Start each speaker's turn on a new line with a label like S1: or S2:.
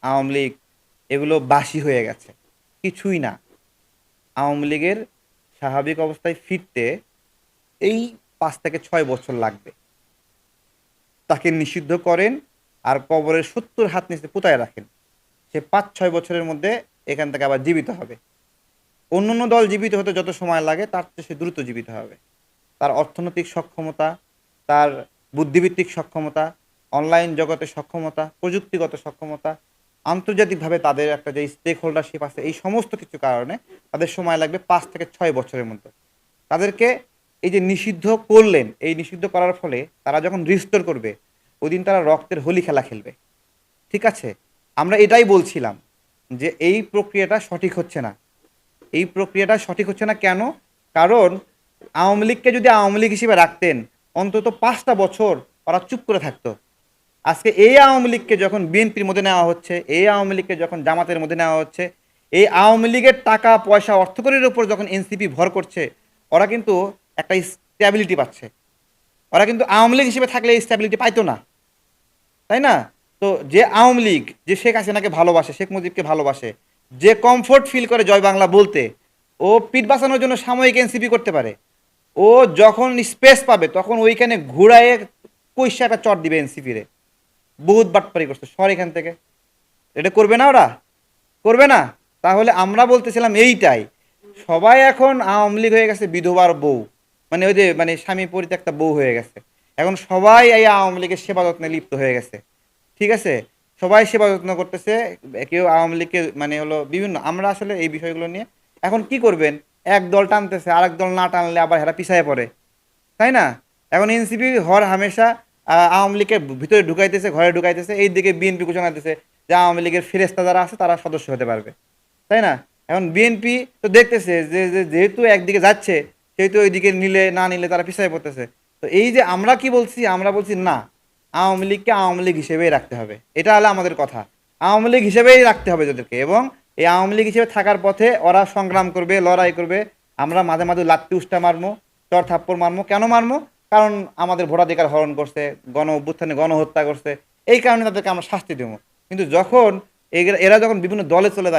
S1: আওয়ামী লীগ এগুলো বাসি হয়ে গেছে, কিছুই না। আওয়ামী লীগের স্বাভাবিক অবস্থায় ফিরতে এই 5 থেকে 6 বছর লাগবে। তাকে নিষিদ্ধ করেন আর কবরের 70 হাত নিচে পুঁতায় রাখেন, সে 5-6 বছরের মধ্যে এখান থেকে আবার জীবিত হবে। অন্য অন্য দল জীবিত হতে যত সময় লাগে তার চেয়ে সে দ্রুত জীবিত হবে। তার অর্থনৈতিক সক্ষমতা, তার বুদ্ধিভিত্তিক সক্ষমতা, অনলাইন জগতের সক্ষমতা, প্রযুক্তিগত সক্ষমতা, আন্তর্জাতিকভাবে তাদের একটা যে স্টেক হোল্ডারশিপ আছে, এই সমস্ত কিছু কারণে তাদের সময় লাগবে 5 থেকে 6 বছরের মধ্যে। তাদেরকে এই যে নিষিদ্ধ করলেন, এই নিষিদ্ধ করার ফলে তারা যখন রিস্টোর করবে, ওই দিন তারা রক্তের হোলি খেলা খেলবে। ঠিক আছে, আমরা এটাই বলছিলাম যে এই প্রক্রিয়াটা সঠিক হচ্ছে না। এই প্রক্রিয়াটা সঠিক হচ্ছে না কেন? কারণ আওয়ামী লীগকে যদি আওয়ামী লীগ হিসেবে রাখতেন, অন্তত 5টা বছর ওরা চুপ করে থাকতো। আজকে এই আওয়ামী লীগকে যখন বিএনপির মধ্যে নেওয়া হচ্ছে, এই আওয়ামী লীগকে যখন জামাতের মধ্যে নেওয়া হচ্ছে, এই আওয়ামী লীগের টাকা পয়সা অর্থকরীর উপর যখন এনসিপি ভর করছে, ওরা কিন্তু একটা স্ট্যাবিলিটি পাচ্ছে। ওরা কিন্তু আওয়ামী লীগ হিসেবে থাকলে এই স্ট্যাবিলিটি পাইতো না, তাই না? তো যে আওয়ামী লীগ, যে শেখ হাসিনাকে ভালোবাসে, শেখ মুজিবকে ভালোবাসে, যে কমফোর্ট ফিল করে জয় বাংলা বলতে, ও পিঠ বাঁচানোর জন্য সাময়িক এনসিপি করতে পারে। ও যখন স্পেস পাবে তখন ওইখানে ঘুরায়ে কইসা একটা চট দিবে এনসিপি রে। বহুত বাটপারি করছে, সর এখান থেকে। এটা করবে না ওরা, করবে না। তাহলে আমরা বলতেছিলাম এইটাই, সবাই এখন আওয়ামী লীগ হয়ে গেছে বিধবার বউ, মানে ওই যে মানে স্বামী পরিত্যক্তা বউ হয়ে গেছে। এখন সবাই এই আওয়ামী লীগের সেবা যত্নে লিপ্ত হয়ে গেছে। ঠিক আছে, সবাই সেবা যত্ন করতেছে। কেউ আওয়ামী লীগকে মানে হলো বিভিন্ন, আমরা আসলে এই বিষয়গুলো নিয়ে এখন কি করবেন, এক দল টানতেছে, আরেক দল না টানলে আবার হেরা পিছায় পড়ে, তাই না? এখন এনসিপি হর হামেশা আওয়ামী লীগের ভিতরে ঢুকাইতেছে, ঘরে ঢুকাইতেছে, এই দিকে বিএনপি ঘোষণা দিতেছে যে আওয়ামী লীগের ফেরেস্তা যারা আছে তারা সদস্য হতে পারবে, তাই না? এখন বিএনপি তো দেখতেছে যেহেতু একদিকে যাচ্ছে, সেহেতু ওইদিকে নিলে না নিলে তারা পিছায় পড়তেছে। তো এই যে আমরা কি বলছি, আমরা বলছি না, আওয়ামী লীগকে আওয়ামী লীগ হিসেবেই রাখতে হবে, এটা হলো আমাদের কথা। আওয়ামী লীগ হিসেবেই রাখতে হবে তাদেরকে, এবং এই আওয়ামী লীগ হিসেবে থাকার পথে ওরা সংগ্রাম করবে, লড়াই করবে। আমরা মাঝে মাঝে লাত্তি উষ্টা মারমো, চর থাপ্পড় মারমো। কেন মারমো? কারণ আমাদের ভোটাধিকার হরণ করছে, গণ অভ্যুত্থানে গণহত্যা করছে, এই কারণে তাদেরকে আমরা শাস্তি দেবো। কিন্তু যখন এরা যখন বিভিন্ন দলে চলে যায়,